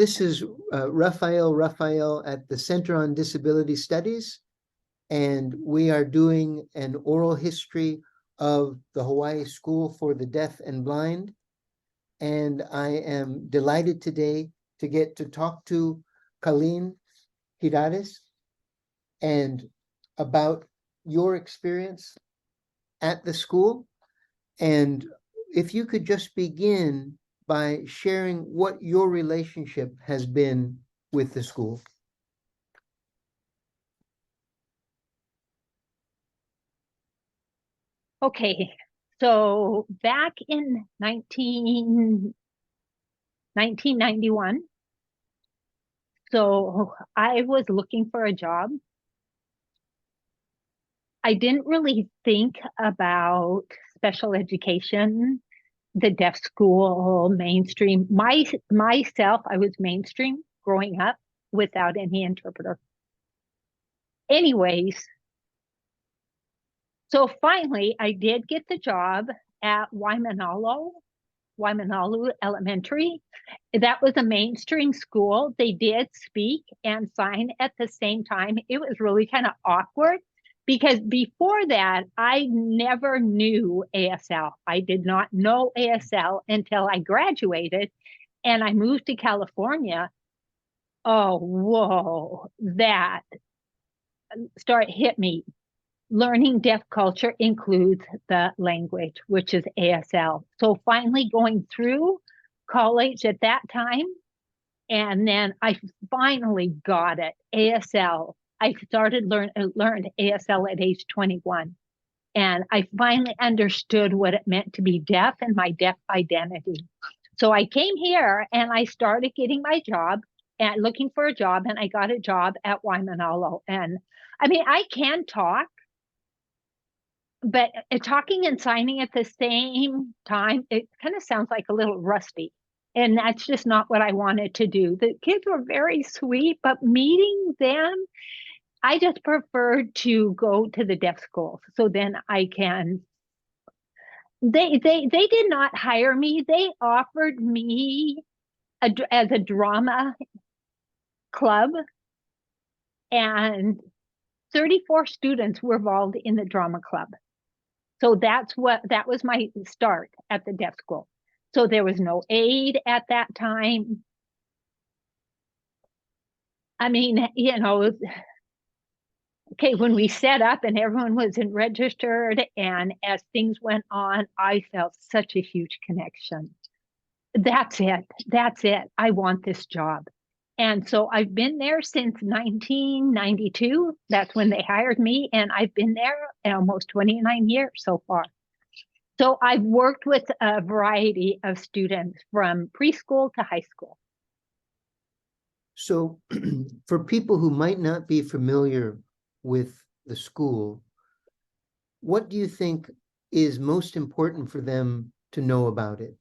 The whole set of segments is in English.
This is Raphael at the Center on Disability Studies, and we are doing an oral history of the Hawaii School for the Deaf and Blind. And I am delighted today to get to talk to Colleen Hidadis and about your experience at the school. And if you could just begin by sharing what your relationship has been with the school. Okay, so back in 1991, so I was looking for a job. I didn't really think about special education, the deaf school, mainstream. Myself, I was mainstream growing up without any interpreter. Anyways, so finally I did get the job at Waimanalo Elementary. That was a mainstream school. They did speak and sign at the same time. It was really kind of awkward because before that, I never knew ASL. I did not know ASL until I graduated and I moved to California. Oh, whoa, that hit me. Learning deaf culture includes the language, which is ASL. So finally going through college at that time, and then I finally got it, ASL. I learned ASL at age 21. And I finally understood what it meant to be deaf and my deaf identity. So I came here and I started getting my job and looking for a job, and I got a job at Waimanalo. And I mean, I can talk, but talking and signing at the same time, it kind of sounds like a little rusty. And that's just not what I wanted to do. The kids were very sweet, but meeting them, I just preferred to go to the deaf school. So then I can, they did not hire me. They offered me as a drama club, and 34 students were involved in the drama club. So that was my start at the deaf school. So there was no aid at that time. I mean, you know, okay, when we set up and everyone was registered, and as things went on, I felt such a huge connection. That's it. I want this job. And so I've been there since 1992. That's when they hired me. And I've been there almost 29 years so far. So I've worked with a variety of students from preschool to high school. So for people who might not be familiar with the school, what do you think is most important for them to know about it?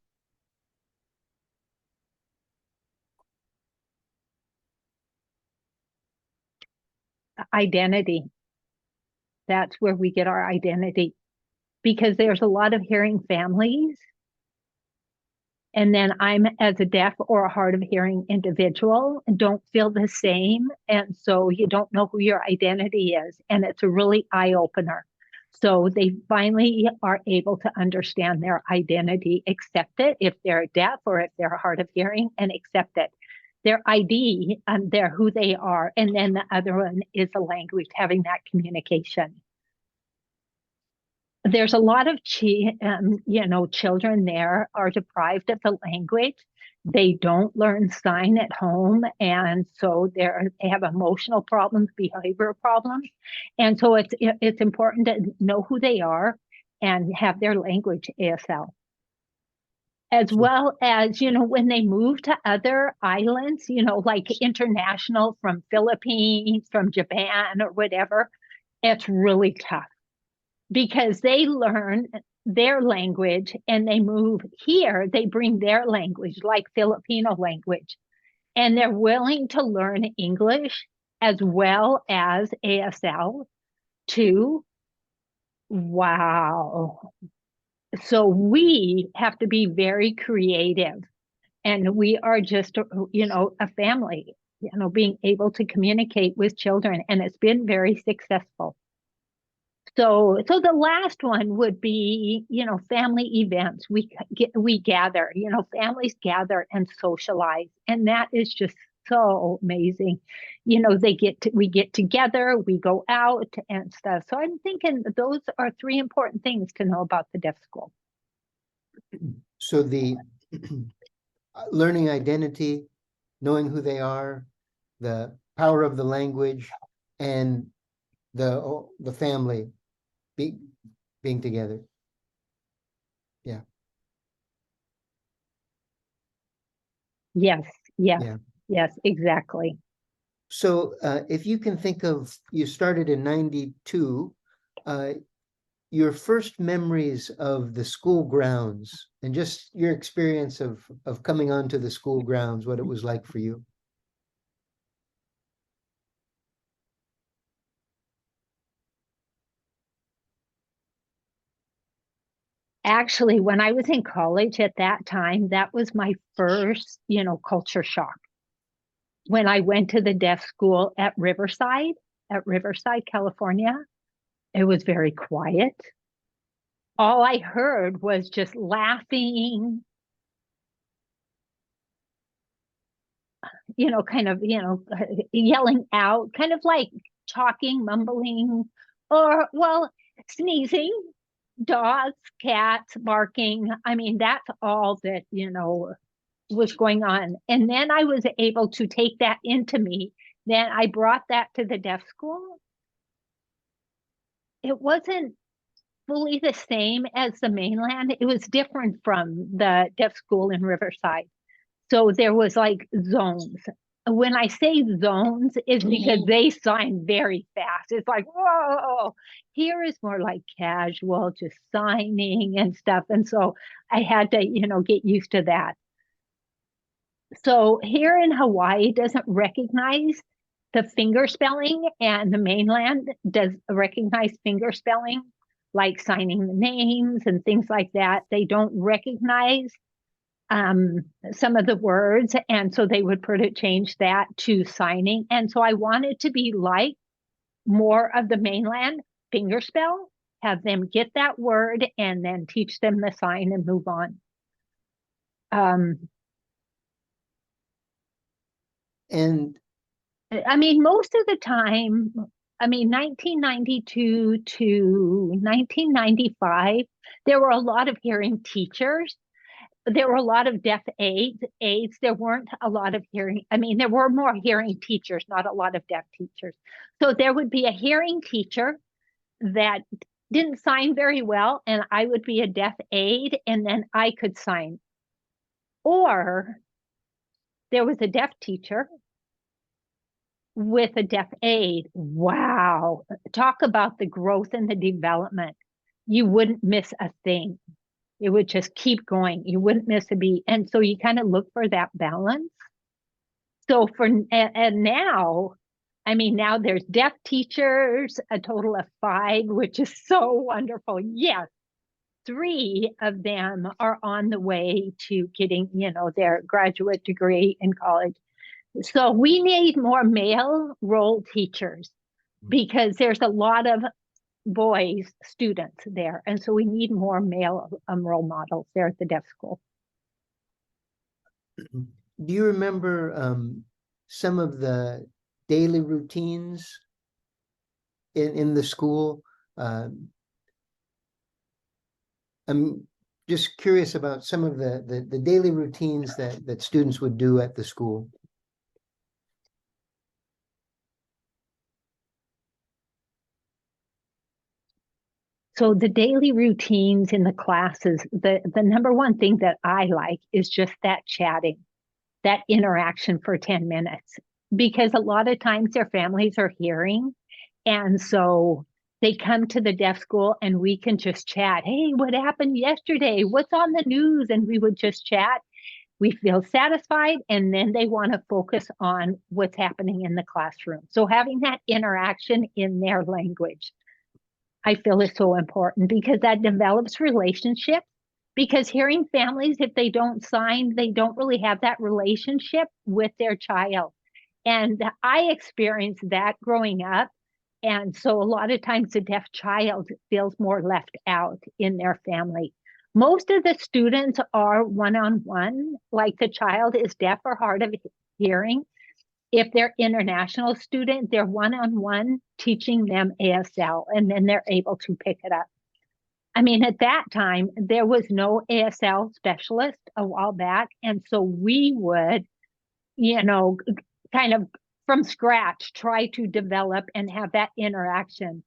Identity. That's where we get our identity, because there's a lot of hearing families. And then I'm, as a deaf or a hard of hearing individual, don't feel the same. And so you don't know who your identity is. And it's a really eye opener. So they finally are able to understand their identity, accept it if they're deaf or if they're hard of hearing, and accept it. Their ID, they're who they are. And then the other one is the language, having that communication. There's a lot of children there are deprived of the language. They don't learn sign at home, and so they have emotional problems, behavioral problems, and so it's important to know who they are and have their language ASL. As well as, you know, when they move to other islands, you know, like international, from Philippines, from Japan or whatever, it's really tough because they learn their language and they move here, they bring their language, like Filipino language, and they're willing to learn English as well as ASL too. Wow. So we have to be very creative And we are just, a family, being able to communicate with children. And it's been very successful. So the last one would be, family events. We gather, families gather and socialize, and that is just so amazing. We get together, we go out and stuff. So I'm thinking those are three important things to know about the deaf school. So the learning identity, knowing who they are, the power of the language, and the family being together. Yeah. Yes, yes, Yeah. yes, exactly. So if you can think of, you started in 92, your first memories of the school grounds and just your experience of coming onto the school grounds, what it was like for you. Actually, when I was in college at that time, that was my first, culture shock. When I went to the deaf school at Riverside, California, it was very quiet. All I heard was just laughing, kind of, yelling out, kind of like talking, mumbling, or, well, sneezing, dogs, cats, barking. I mean, that's all that, was going on. And then I was able to take that into me. Then I brought that to the deaf school. It wasn't fully the same as the mainland. It was different from the deaf school in Riverside. So there was like zones. When I say zones, it's because they sign very fast. It's like, whoa, here is more like casual, just signing and stuff. And so I had to, get used to that. So here in Hawaii doesn't recognize the finger spelling, and the mainland does recognize finger spelling, like signing the names and things like that. They don't recognize some of the words, and so they would change that to signing. And so I wanted to be like more of the mainland finger spell, have them get that word, and then teach them the sign and move on. And I mean, most of the time, 1992 to 1995, there were a lot of hearing teachers. There were a lot of deaf aides. There weren't a lot of hearing. There were more hearing teachers, not a lot of deaf teachers. So there would be a hearing teacher that didn't sign very well, and I would be a deaf aide, and then I could sign. Or there was a deaf teacher with a deaf aide. Wow. Talk about the growth and the development. You wouldn't miss a thing. It would just keep going. You wouldn't miss a beat. And so you kind of look for that balance. So and now, now there's deaf teachers, a total of 5, which is so wonderful. Yes. 3 of them are on the way to getting, their graduate degree in college. So we need more male role teachers because there's a lot of boys students there. And so we need more male role models there at the deaf school. do you remember some of the daily routines in the school? I'm just curious about some of the daily routines that students would do at the school. So the daily routines in the classes, the number one thing that I like is just that chatting, that interaction for 10 minutes, because a lot of times their families are hearing. And so they come to the deaf school and we can just chat. Hey, what happened yesterday? What's on the news? And we would just chat. We feel satisfied, and then they want to focus on what's happening in the classroom. So having that interaction in their language, I feel is so important because that develops relationships, because hearing families, if they don't sign, they don't really have that relationship with their child. And I experienced that growing up. And so a lot of times the deaf child feels more left out in their family. Most of the students are one-on-one, like the child is deaf or hard of hearing. If they're international student, they're one-on-one teaching them ASL, and then they're able to pick it up. I mean, at that time, there was no ASL specialist a while back. And so we would, kind of from scratch, try to develop and have that interaction.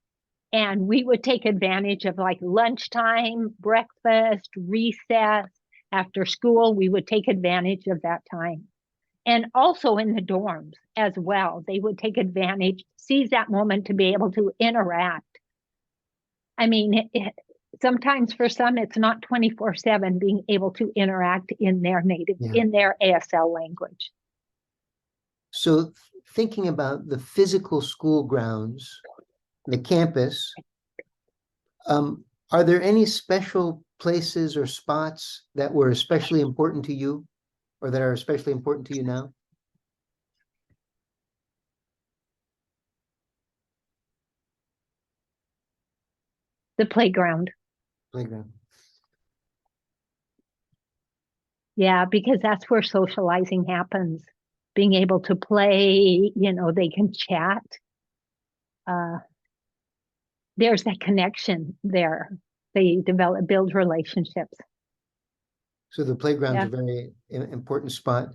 And we would take advantage of like lunchtime, breakfast, recess, after school. We would take advantage of that time. And also in the dorms as well. They would take advantage, seize that moment to be able to interact. I mean, sometimes for some, it's not 24/7 being able to interact in their native, in their ASL language. So thinking about the physical school grounds, the campus, are there any special places or spots that were especially important to you, or that are especially important to you now? The playground. Playground. Yeah, because that's where socializing happens. Being able to play, they can chat. There's that connection there. They build relationships. So the playground's a very important spot.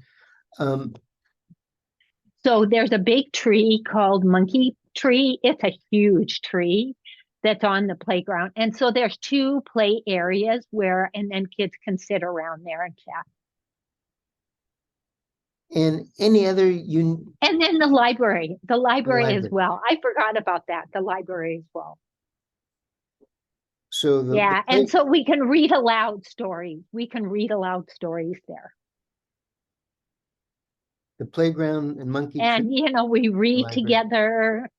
So there's a big tree called Monkey Tree. It's a huge tree that's on the playground. And so there's 2 play areas and then kids can sit around there and chat. And any other and then the library as well. I forgot about that. The library as well. So and so we can read aloud stories. We can read aloud stories there. The playground and Monkey Tree. And we read together.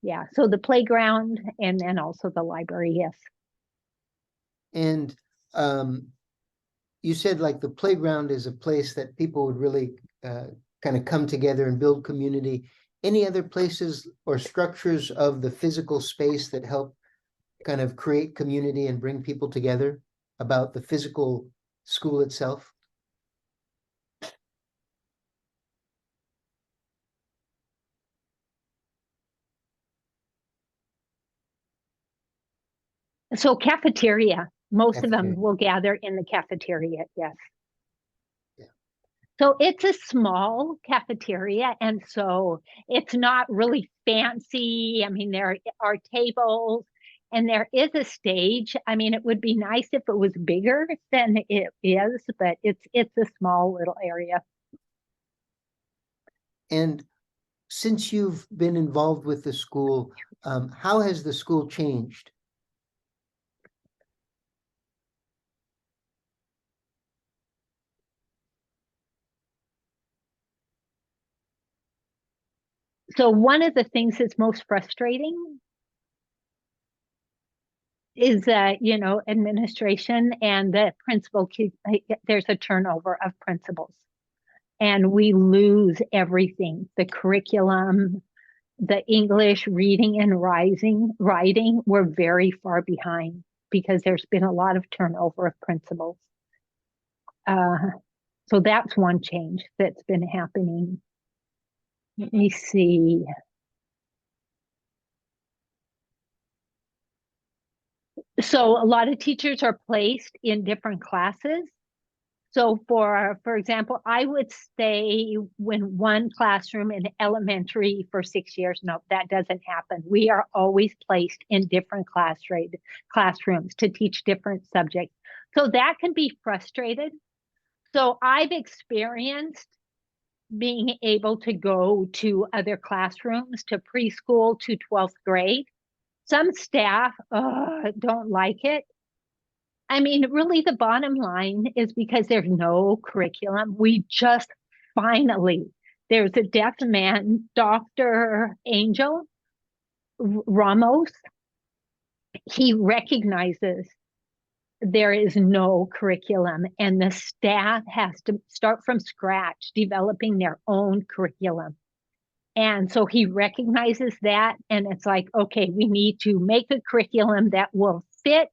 Yeah, so the playground and then also the library, yes. And you said like the playground is a place that people would really kind of come together and build community. Any other places or structures of the physical space that help kind of create community and bring people together about the physical school itself? So cafeteria, most of them will gather in the cafeteria, yes. Yeah. So it's a small cafeteria, and so it's not really fancy. I mean, there are tables and there is a stage. I mean, it would be nice if it was bigger than it is, but it's a small little area. And since you've been involved with the school, how has the school changed? So one of the things that's most frustrating is that, administration and the principal, there's a turnover of principals and we lose everything, the curriculum, the English reading and writing, we're very far behind because there's been a lot of turnover of principals. So that's one change that's been happening. Let me see. So a lot of teachers are placed in different classes. So for example, I would stay in one classroom in elementary for 6 years. No, that doesn't happen. We are always placed in different classrooms to teach different subjects. So that can be frustrated. So I've experienced being able to go to other classrooms, to preschool, to 12th grade. Some staff don't like it. I mean, really, the bottom line is because there's no curriculum. We just finally There's a deaf man, Dr. Angel Ramos. He recognizes there is no curriculum and the staff has to start from scratch developing their own curriculum. And so he recognizes that, and it's like, okay, we need to make a curriculum that will fit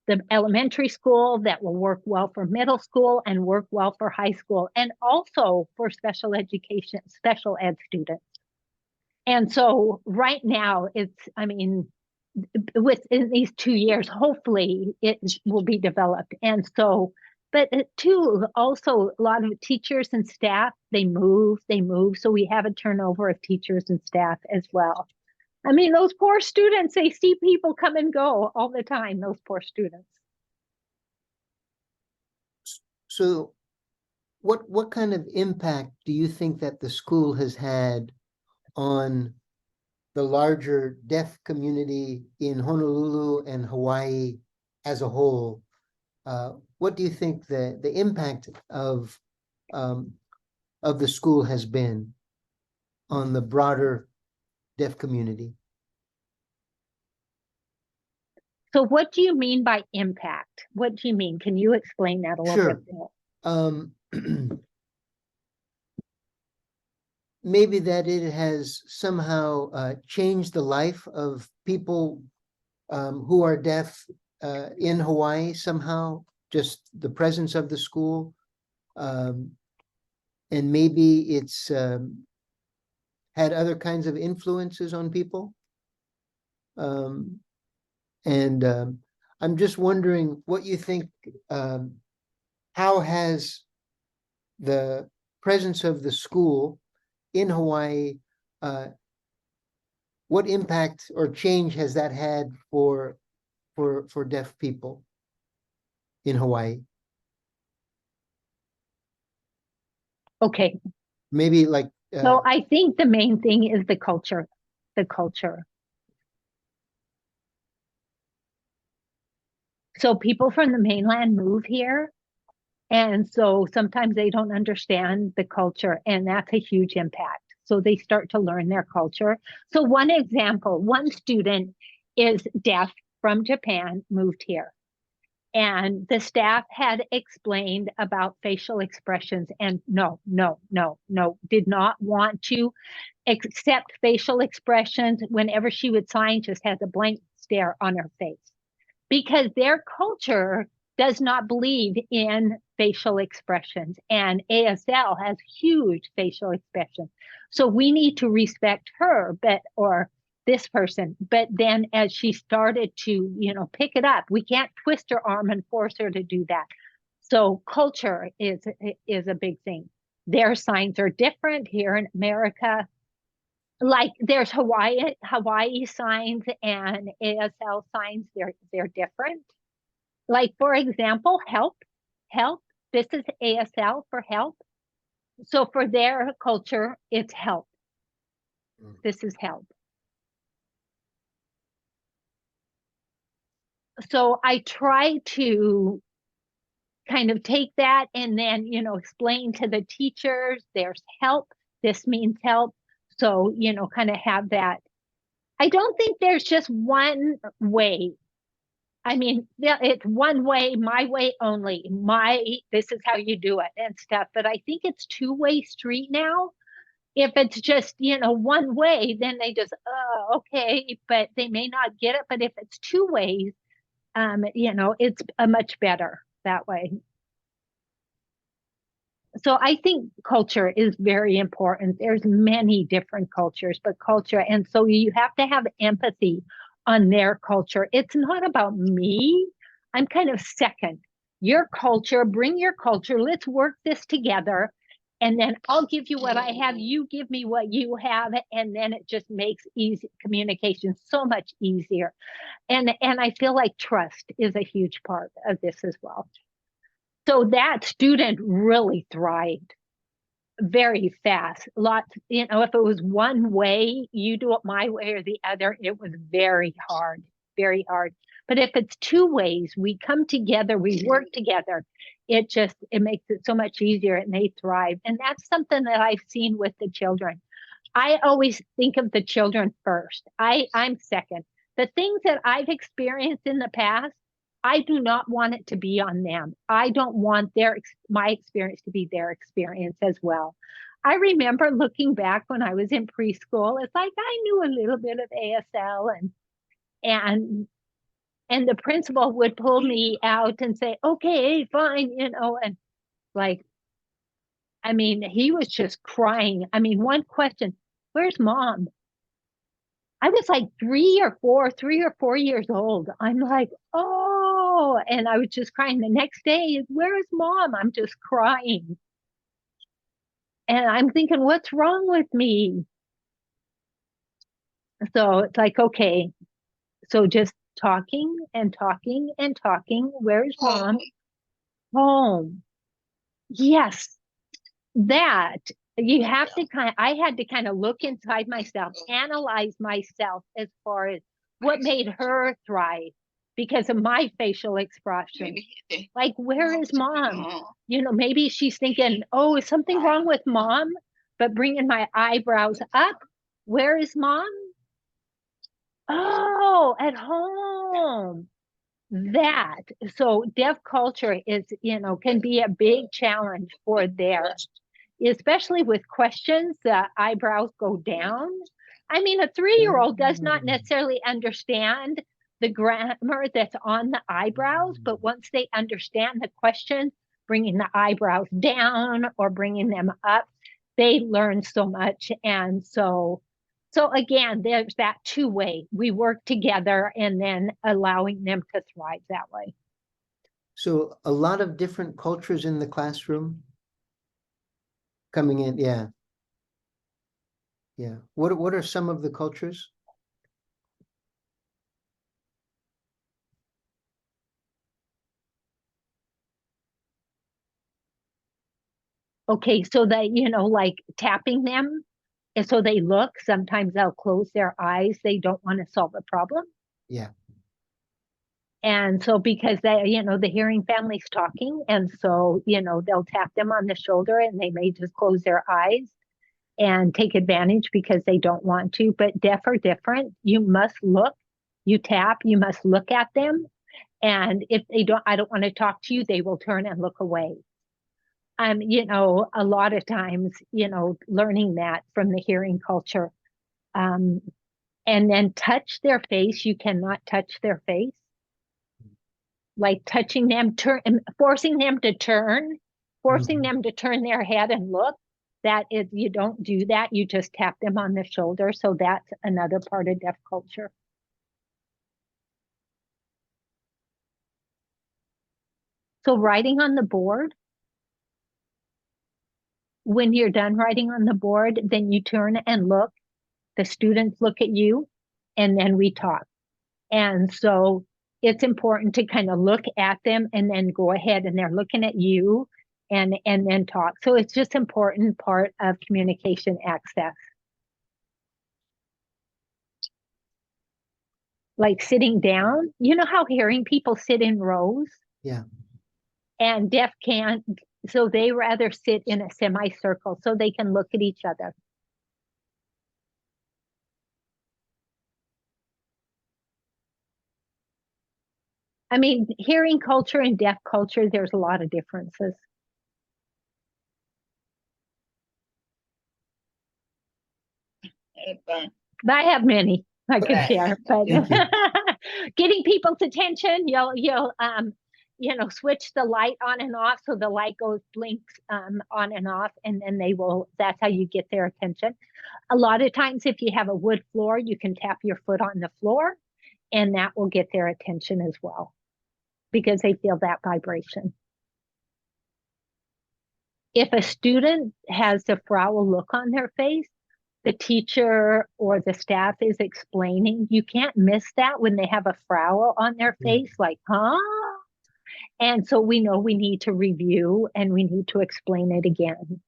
the elementary school, that will work well for middle school and work well for high school, and also for special education, special ed students. And so right now I mean, within these 2 years, hopefully it will be developed. And so, but too, also a lot of teachers and staff, they move. So we have a turnover of teachers and staff as well. I mean, those poor students, they see people come and go all the time, those poor students. So what kind of impact do you think that the school has had on the larger deaf community in Honolulu and Hawaii as a whole? What do you think the impact of the school has been on the broader deaf community? So what do you mean by impact? What do you mean? Can you explain that a little bit more? Maybe that it has somehow changed the life of people who are deaf in Hawaii somehow, just the presence of the school. And maybe it's had other kinds of influences on people. I'm just wondering what you think, how has the presence of the school in Hawaii, what impact or change has that had for deaf people in Hawaii? Okay. Maybe like so I think the main thing is the culture. So people from the mainland move here, and so sometimes they don't understand the culture, and that's a huge impact. So they start to learn their culture. So one example, one student is deaf from Japan, moved here. And the staff had explained about facial expressions, and no, did not want to accept facial expressions. Whenever she would sign, just has a blank stare on her face, because their culture does not believe in facial expressions, and ASL has huge facial expressions. So we need to respect her, or this person. But then as she started to, pick it up, we can't twist her arm and force her to do that. So culture is a big thing. Their signs are different here in America. Like there's Hawaii signs and ASL signs, they're different. Like, for example, help. This is ASL for help. So for their culture, it's help. This is help. So I try to kind of take that and then, explain to the teachers, there's help. This means help. So, kind of have that. I don't think there's just one way. I mean, it's one way, my way only. This is how you do it and stuff. But I think it's two-way street now. If it's just, one way, then they just, okay, but they may not get it. But if it's two ways, it's a much better that way. So I think culture is very important. There's many different cultures, but culture. And so you have to have empathy on their culture. It's not about me. I'm kind of second. Your culture, bring your culture. Let's work this together. And then I'll give you what I have. You give me what you have. And then it just makes easy communication so much easier. And I feel like trust is a huge part of this as well. So that student really thrived very fast. Lots, if it was one way, you do it my way or the other, it was very hard, very hard. But if it's two ways, we come together, we work together, it makes it so much easier and they thrive. And that's something that I've seen with the children. I always think of the children first. I'm second. The things that I've experienced in the past, I do not want it to be on them. I don't want my experience to be their experience as well. I remember looking back when I was in preschool, it's like I knew a little bit of ASL and and the principal would pull me out and say, okay, fine, and like, I mean, he was just crying. I mean, one question, where's mom? I was like 3 or 4 years old. I'm like, oh, and I was just crying. The next day, where is mom? I'm just crying. And I'm thinking, what's wrong with me? So it's like, okay, so just talking and talking and talking. Where's mom? Home. Yes, that you have to I had to kind of look inside myself, analyze myself as far as what made her thrive because of my facial expression. Like, where is mom? Maybe she's thinking, oh, is something wrong with mom? But bringing my eyebrows up, where is mom? Oh, at home. That. So deaf culture is, can be a big challenge for there, especially with questions, the eyebrows go down. I mean, a 3-year-old does not necessarily understand the grammar that's on the eyebrows, but once they understand the question, bringing the eyebrows down or bringing them up, they learn so much. And so again, there's that two-way. We work together and then allowing them to thrive that way. So a lot of different cultures in the classroom coming in. Yeah. Yeah. What are some of the cultures? Okay, so that, like tapping them, and so they look, sometimes they'll close their eyes. They don't want to solve a problem. Yeah. And so because the hearing family's talking, and so, they'll tap them on the shoulder and they may just close their eyes and take advantage because they don't want to. But deaf are different. You must look, you tap, you must look at them. And if I don't want to talk to you, they will turn and look away. A lot of times, learning that from the hearing culture. And then touch their face. You cannot touch their face. Like touching them, forcing them to turn, forcing them to turn their head and look. That is, you don't do that. You just tap them on the shoulder. So that's another part of deaf culture. So writing on the board, when you're done writing on the board, then you turn and look. The students look at you, and then we talk. And so it's important to kind of look at them and then go ahead, and they're looking at you and then talk. So it's just important part of communication access. Like sitting down, you know how hearing people sit in rows? Yeah. And deaf can't, so they rather sit in a semicircle so they can look at each other. I mean, hearing culture and deaf culture, there's a lot of differences. I have many I could share, but getting people's attention, you'll switch the light on and off so the light blinks on and off, and then that's how you get their attention. A lot of times if you have a wood floor, you can tap your foot on the floor and that will get their attention as well because they feel that vibration. If a student has a frown look on their face, the teacher or the staff is explaining, you can't miss that when they have a frown on their face, like, huh? And so we know we need to review and we need to explain it again.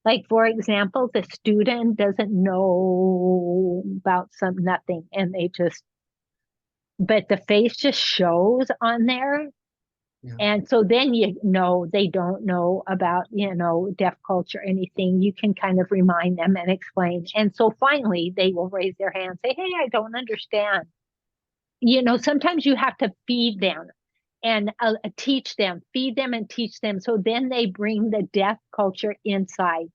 Like, for example, the student doesn't know about nothing and they just but the face just shows on there. Yeah. And so then you know they don't know about, deaf culture, anything. You can kind of remind them and explain. And so finally they will raise their hand, say, hey, I don't understand. Sometimes you have to feed them and teach them, feed them and teach them. So then they bring the deaf culture inside.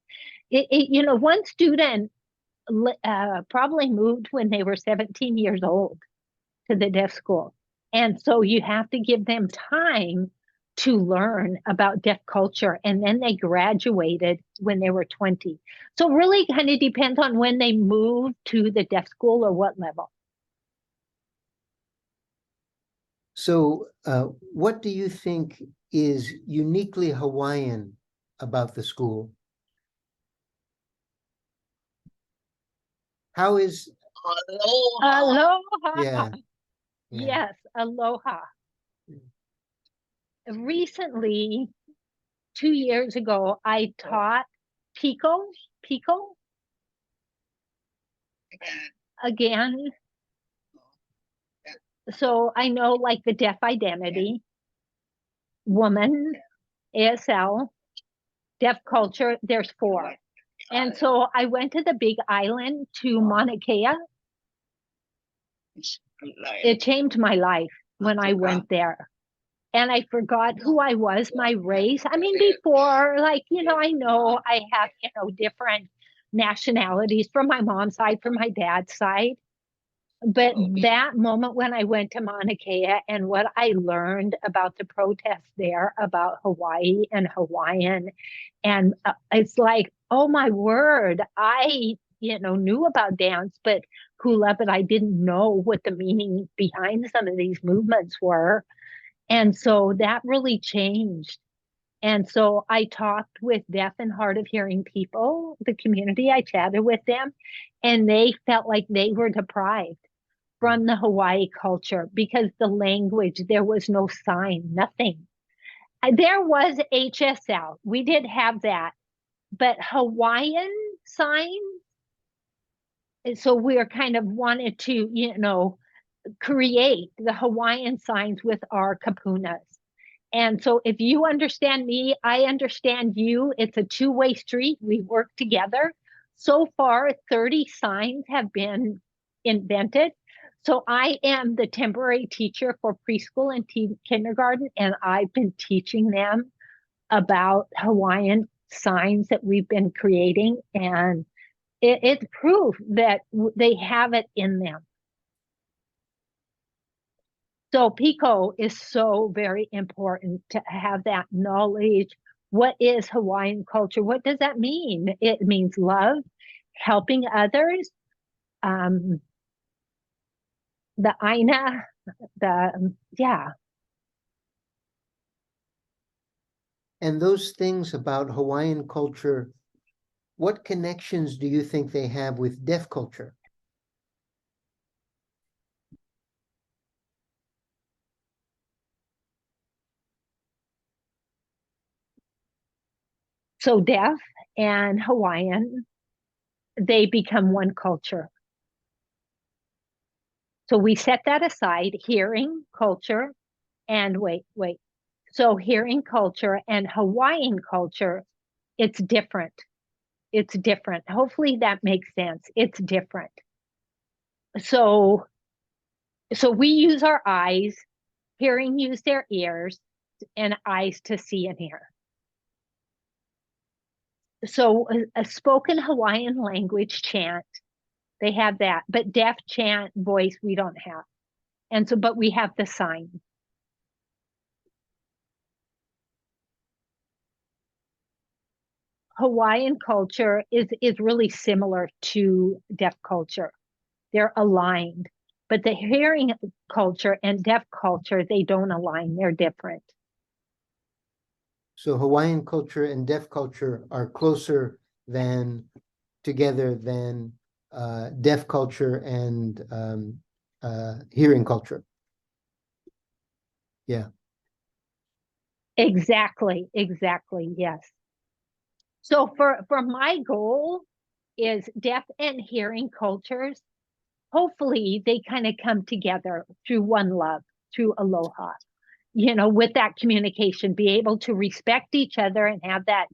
One student probably moved when they were 17 years old to the deaf school. And so you have to give them time to learn about deaf culture. And then they graduated when they were 20. So really kind of depends on when they move to the deaf school or what level. So, what do you think is uniquely Hawaiian about the school? How is Aloha. Aloha. yeah, yeah. Yes, aloha. Recently, 2 years ago, I taught Pico again. So I know like the deaf identity, woman, ASL, deaf culture, there's 4. And so I went to the Big Island to Mauna Kea. It changed my life when I went there. And I forgot who I was, my race. I mean, before, like, I know I have, different nationalities from my mom's side, from my dad's side. But that moment when I went to Mauna Kea and what I learned about the protests there, about Hawaii and Hawaiian, and it's like, oh my word, I, knew about dance, but hula, but I didn't know what the meaning behind some of these movements were. And so that really changed. And so I talked with deaf and hard of hearing people, the community, I chatted with them, and they felt like they were deprived from the Hawaii culture because the language, there was no sign, nothing. There was HSL. We did have that, but Hawaiian sign. So we're kind of wanted to, create the Hawaiian signs with our kapunas. And so if you understand me, I understand you. It's a two-way street. We work together. So far, 30 signs have been invented. So I am the temporary teacher for preschool and kindergarten, and I've been teaching them about Hawaiian signs that we've been creating. And it's proof that they have it in them. So Pico is so very important to have that knowledge. What is Hawaiian culture? What does that mean? It means love, helping others, the aina, yeah. And those things about Hawaiian culture, what connections do you think they have with deaf culture? So deaf and Hawaiian, they become one culture. So we set that aside, hearing culture, and wait. So hearing culture and Hawaiian culture, it's different. It's different. Hopefully that makes sense. It's different. So we use our eyes, hearing use their ears, and eyes to see and hear. So a spoken Hawaiian language chant, they have that, but deaf chant voice we don't have. And so, but we have the sign. Hawaiian culture is really similar to deaf culture. They're aligned, but the hearing culture and deaf culture, they don't align. They're different. So Hawaiian culture and deaf culture are closer together than deaf culture and hearing culture. Yeah. Exactly. Yes. So for my goal is deaf and hearing cultures hopefully they kind of come together through one love, through aloha, with that communication, be able to respect each other and have that,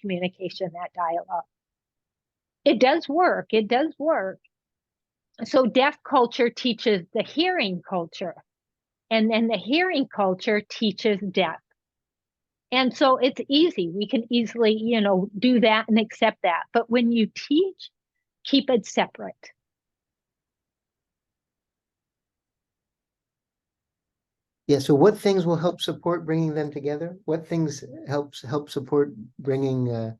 communication, that dialogue. It does work. It does work. So deaf culture teaches the hearing culture, and then the hearing culture teaches deaf. And so it's easy. We can easily, do that and accept that. But when you teach, keep it separate. Yeah, so what things will help support bringing them together? What things help support bringing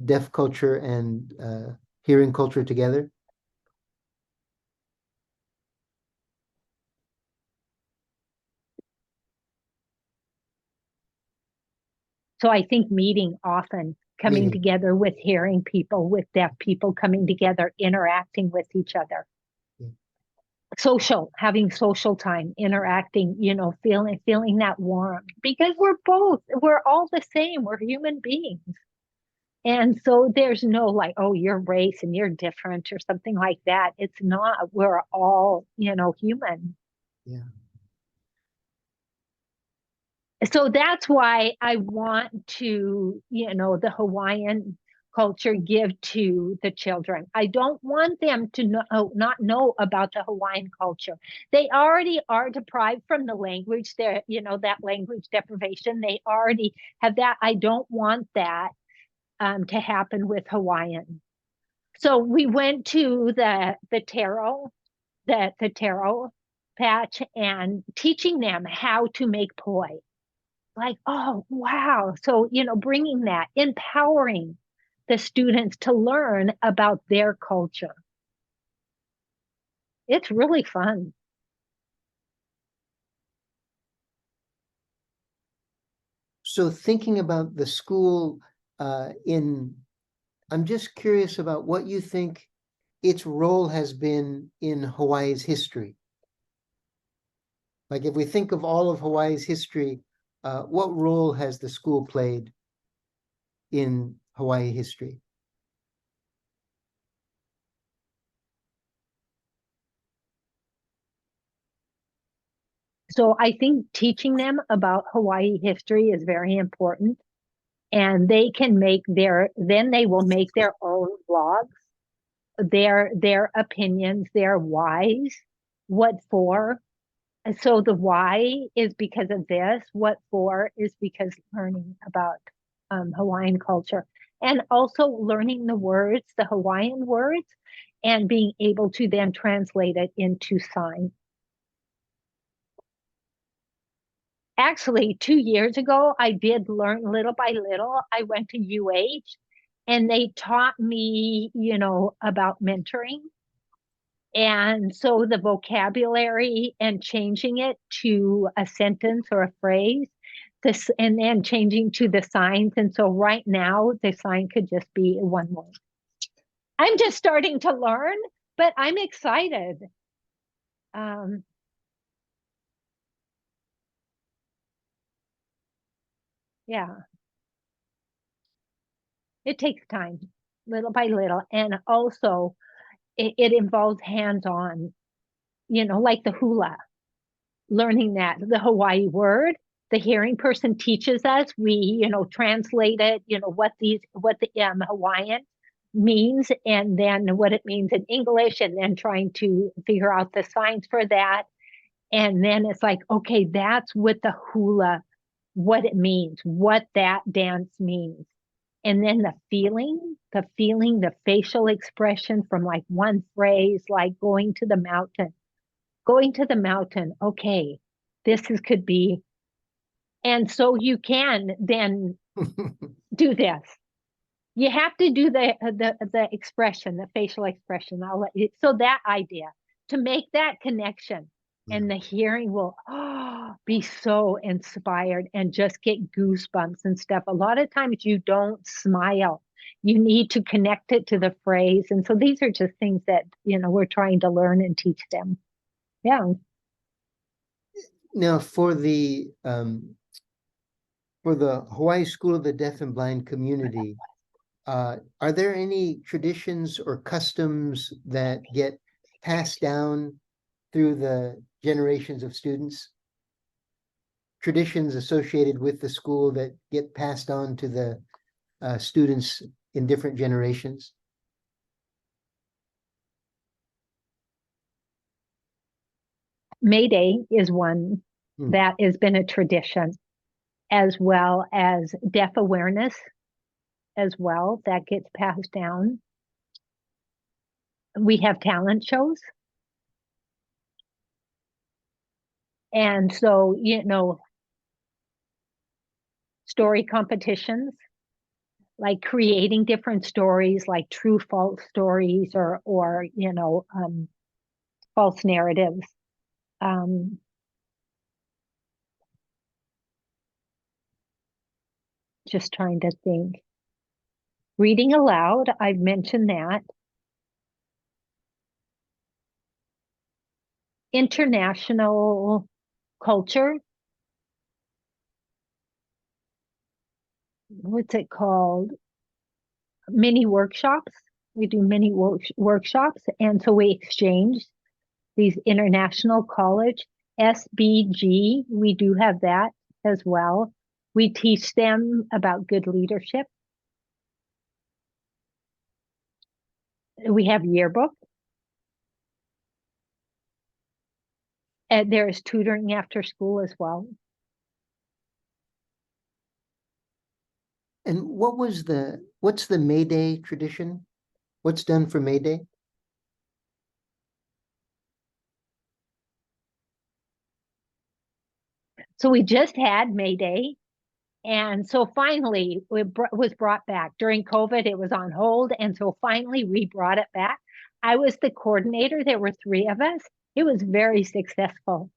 deaf culture and hearing culture together? So I think meeting often, coming Meeting. together with hearing people, with deaf people, coming together, interacting with each other. Yeah. Having social time, interacting, feeling that warmth, because we're all the same. We're human beings. And so there's no like, oh, you're race and you're different or something like that. It's not. We're all, human. Yeah. So that's why I want to, the Hawaiian culture give to the children. I don't want them to not know about the Hawaiian culture. They already are deprived from the language. There, that language deprivation. They already have that. I don't want that to happen with Hawaiian. So we went to the taro patch, and teaching them how to make poi. Like, oh, wow. So, bringing that, empowering the students to learn about their culture. It's really fun. So thinking about the school I'm just curious about what you think its role has been in Hawaii's history. Like if we think of all of Hawaii's history, what role has the school played in Hawaii history? So I think teaching them about Hawaii history is very important. And they can then they will make their own blogs, their opinions, their whys, what for. And so the why is because of this, what for is because learning about Hawaiian culture, and also learning the words, the Hawaiian words, and being able to then translate it into sign. Actually, 2 years ago, I did learn little by little. I went to UH and they taught me, about mentoring. And so the vocabulary and changing it to a sentence or a phrase, this, and then changing to the signs. And so right now, the sign could just be one word. I'm just starting to learn, but I'm excited. Yeah, it takes time, little by little. And also, it involves hands-on, like the hula, learning that the Hawaii word, the hearing person teaches us, we, translate it, what the Hawaiian means, and then what it means in English, and then trying to figure out the signs for that. And then it's like, okay, that's what the hula, what it means, what that dance means. And then the facial expression from like one phrase, like going to the mountain. Okay, could be. And so you can then do this. You have to do the expression, the facial expression. So that idea, to make that connection, Yeah. and the hearing will be so inspired and just get goosebumps and stuff. A lot of times you don't smile. You need to connect it to the phrase. And so these are just things that, we're trying to learn and teach them. Yeah. Now for the Hawaii School of the Deaf and Blind community, are there any traditions or customs that get passed down through the generations of students? Traditions associated with the school that get passed on to the students in different generations? May Day is one that has been a tradition, as well as deaf awareness as well, that gets passed down. We have talent shows. And so, story competitions, like creating different stories, like true false stories or false narratives. Just trying to think. Reading aloud, I've mentioned that. International culture. What's it called? Mini workshops. We do many workshops. And so we exchange these international college. SBG, we do have that as well. We teach them about good leadership. We have yearbook. And there's tutoring after school as well. And what's the May Day tradition? What's done for May Day? So we just had May Day. And so finally it was brought back. During COVID, it was on hold. And so finally we brought it back. I was the coordinator. There were 3 of us. It was very successful.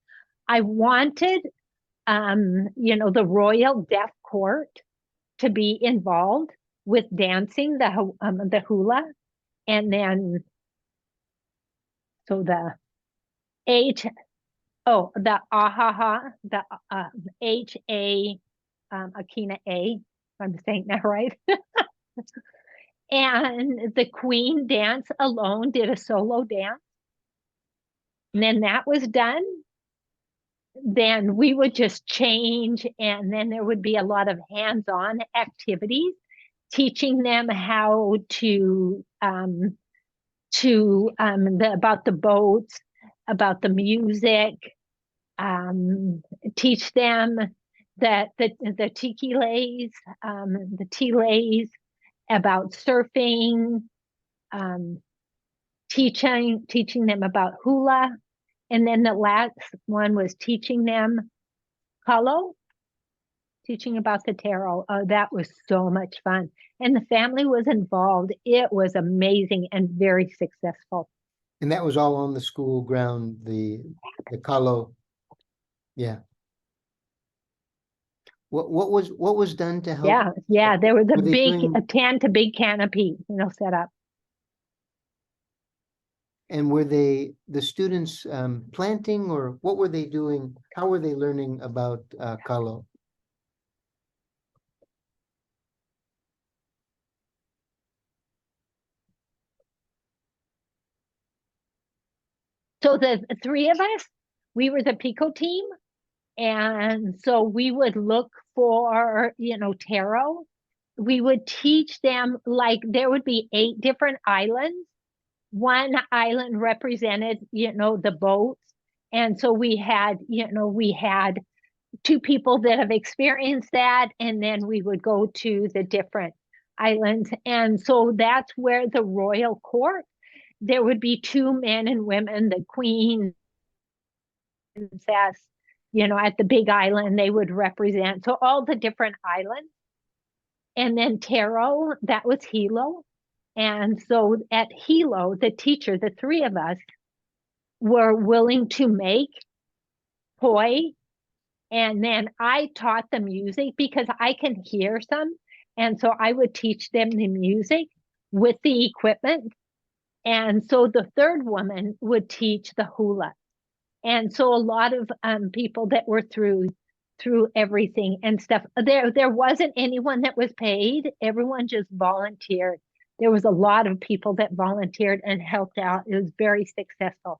I wanted, the Royal Deaf Court to be involved with dancing, the hula, and then so the the ahaha, the HA, Akina A, if I'm saying that right. And the Queen dance alone did a solo dance. And then that was done. Then we would just change, and then there would be a lot of hands-on activities, teaching them how to about the boats, about the music, teach them that the tiki lays, the tea lays, about surfing, teaching them about hula. And then the last one was teaching them kalo, teaching about the tarot. Oh, that was so much fun. And the family was involved. It was amazing and very successful. And that was all on the school ground, the kalo. Yeah. What was done to help? Yeah. There was a big canopy, set up. And were the students planting, or what were they doing? How were they learning about kalo? So the 3 of us, we were the Pico team. And so we would look for, tarot. We would teach them, like there would be 8 different islands. One island represented, the boats. And so we had 2 people that have experienced that. And then we would go to the different islands. And so that's where the royal court, there would be 2 men and women, the queen, princess, at the big island, they would represent. So all the different islands. And then tarot, that was Hilo. And so at Hilo, the teacher, the 3 of us were willing to make poi. And then I taught the music because I can hear some. And so I would teach them the music with the equipment. And so the 3rd woman would teach the hula. And so a lot of people that were through everything and stuff. There wasn't anyone that was paid. Everyone just volunteered. There was a lot of people that volunteered and helped out. It was very successful.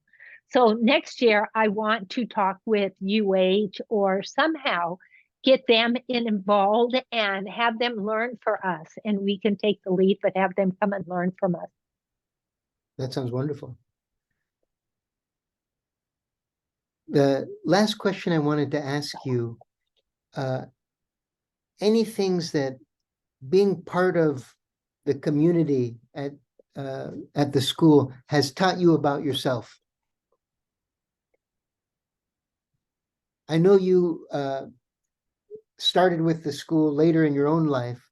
So next year, I want to talk with UH or somehow get them involved and have them learn for us. And we can take the lead, but have them come and learn from us. That sounds wonderful. The last question I wanted to ask you, any things that being part of the community at the school has taught you about yourself? I know you started with the school later in your own life,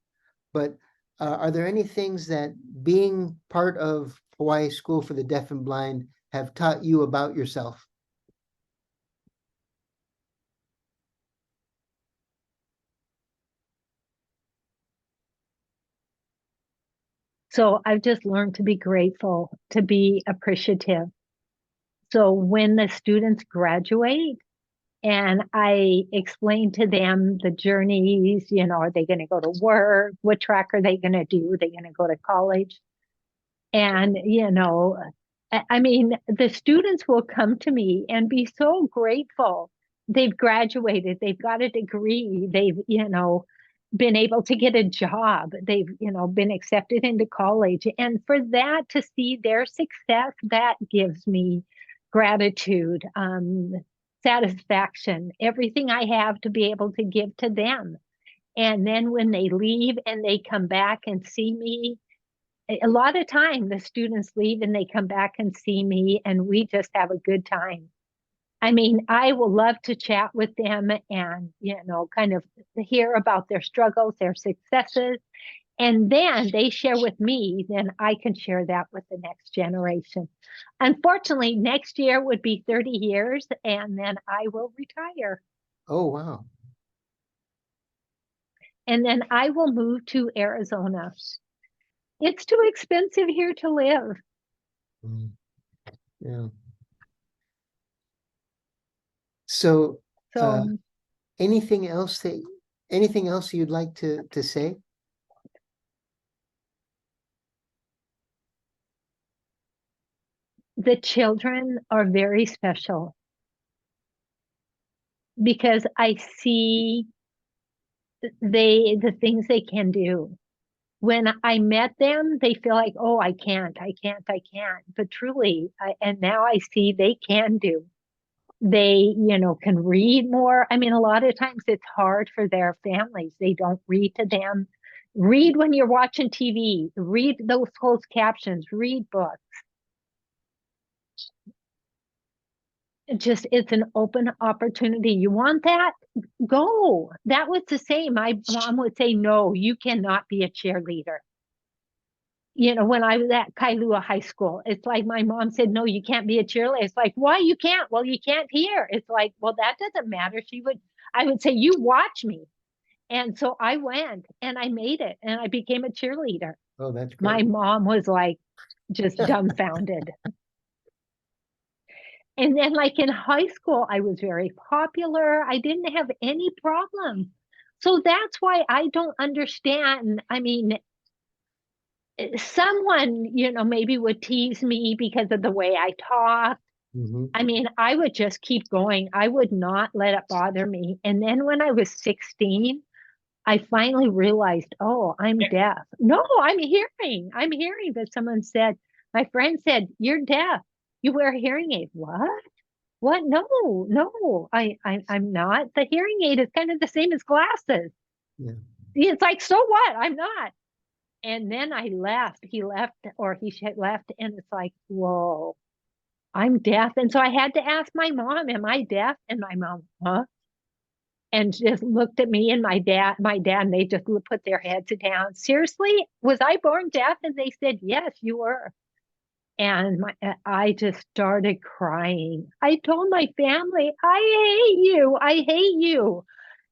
but are there any things that being part of Hawaii School for the Deaf and Blind have taught you about yourself? So I've just learned to be grateful, to be appreciative. So when the students graduate and I explain to them the journeys, are they going to go to work? What track are they going to do? Are they going to go to college? And, I mean, the students will come to me and be so grateful. They've graduated, they've got a degree, they've, been able to get a job, they've, been accepted into college. And for that to see their success, that gives me gratitude, satisfaction, everything I have to be able to give to them. And then when they leave and they come back and see me, a lot of time the students leave and they come back and see me and we just have a good time. I mean, I will love to chat with them and, kind of hear about their struggles, their successes, and then they share with me, then I can share that with the next generation. Unfortunately, next year would be 30 years and then I will retire. Oh, wow. And then I will move to Arizona. It's too expensive here to live. Yeah. So, So anything else you'd like to say? the children are very special because I see the things they can do. When I met them, they feel like, oh, I can't. But truly, and now I see they can do. They, can read more. I mean, a lot of times it's hard for their families. They don't read to them. Read when you're watching TV. Read those closed captions. Read books. It's an open opportunity. You want that? Go. That was the same. My mom would say, no, you cannot be a cheerleader. When I was at Kailua High School, it's like my mom said, no, you can't be a cheerleader. It's like, why you can't? Well, you can't hear. It's like, well, that doesn't matter. I would say, you watch me. And so I went and I made it and I became a cheerleader. Oh, that's great. My mom was like just dumbfounded. And then, like in high school, I was very popular. I didn't have any problem. So that's why I don't understand. I mean, someone, maybe would tease me because of the way I talk. I mean, I would just keep going. I would not let it bother me. And then when I was 16, I finally realized, oh, I'm deaf. No, I'm hearing. I'm hearing. But someone said, my friend said, you're deaf. You wear a hearing aid. What? No, I'm not. The hearing aid is kind of the same as glasses. Yeah. It's like, so what? I'm not. And then I left. He left, or he left, and it's like, whoa, I'm deaf. And so I had to ask my mom, am I deaf? And my mom, huh? And just looked at me and my dad, and they just put their heads down. Seriously, was I born deaf? And they said, yes, you were. And I just started crying. I told my family, I hate you.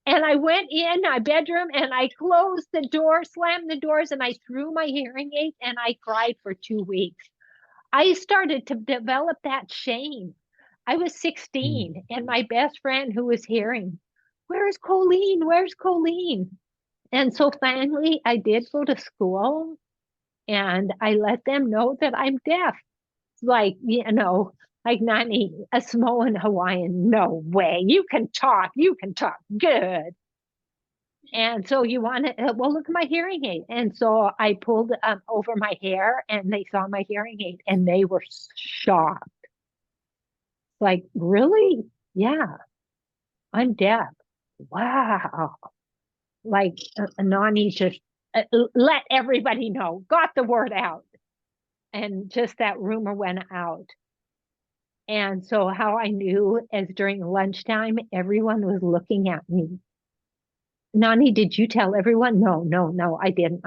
And I went in my bedroom and I closed the door, slammed the doors, and I threw my hearing aid and I cried for 2 weeks. I started to develop that shame. I was 16 and my best friend who was hearing, where's Colleen? Where's Colleen? And so finally I did go to school and I let them know that I'm deaf. Like, like Nani, a Samoan Hawaiian, no way. You can talk. Good. And so you want to, well, look at my hearing aid. And so I pulled over my hair and they saw my hearing aid and they were shocked. Like, really? Yeah, I'm deaf. Wow. Like, Nani just let everybody know, got the word out. And just that rumor went out. And so how I knew is during lunchtime, everyone was looking at me. Nani, did you tell everyone? No, I didn't.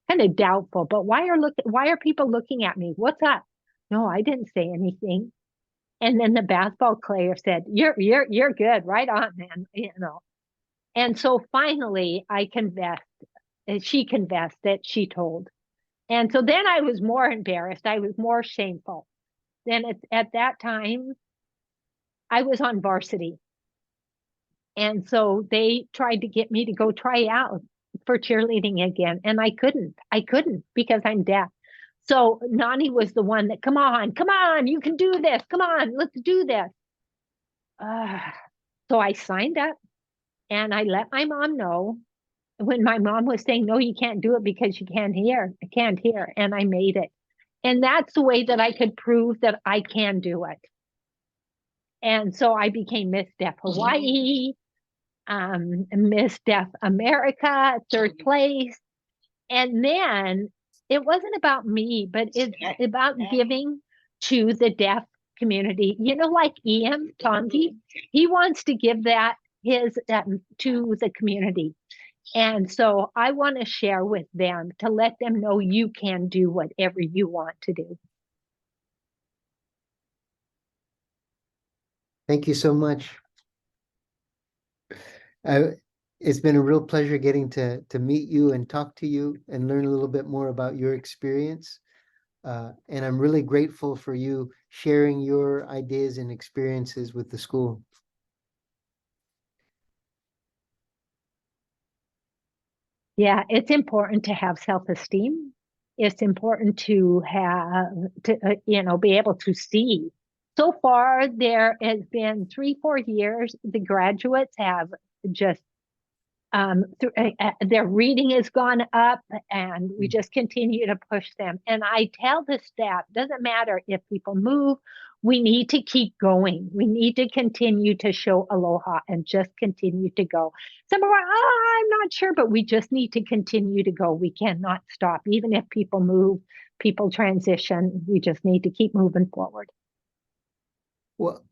Kind of doubtful, but why are people looking at me? What's up? No, I didn't say anything. And then the basketball player said, you're good, right on, man. And so finally I confessed, she confessed that she told. And so then I was more embarrassed. I was more shameful. Then at that time, I was on varsity. And so they tried to get me to go try out for cheerleading again. And I couldn't because I'm deaf. So Nani was the one that, come on, you can do this. Come on, let's do this. So I signed up and I let my mom know when my mom was saying, no, you can't do it because you can't hear. I can't hear. And I made it. And that's the way that I could prove that I can do it. And so I became Miss Deaf Hawaii, Miss Deaf America, third place. And then it wasn't about me, but it's about giving to the deaf community. Like Ian Tongi, he wants to give that to the community. And so I want to share with them to let them know you can do whatever you want to do. Thank you so much. It's been a real pleasure getting to meet you and talk to you and learn a little bit more about your experience. And I'm really grateful for you sharing your ideas and experiences with the school. Yeah, it's important to have self-esteem. It's important to have be able to see. So far, there has been 3-4 years. The graduates have just their reading has gone up, and we just continue to push them. And I tell the staff, doesn't matter if people move, we need to keep going. We need to continue to show aloha and just continue to go. Some are, I'm not sure, but we just need to continue to go. We cannot stop. Even if people move, people transition, we just need to keep moving forward. Well,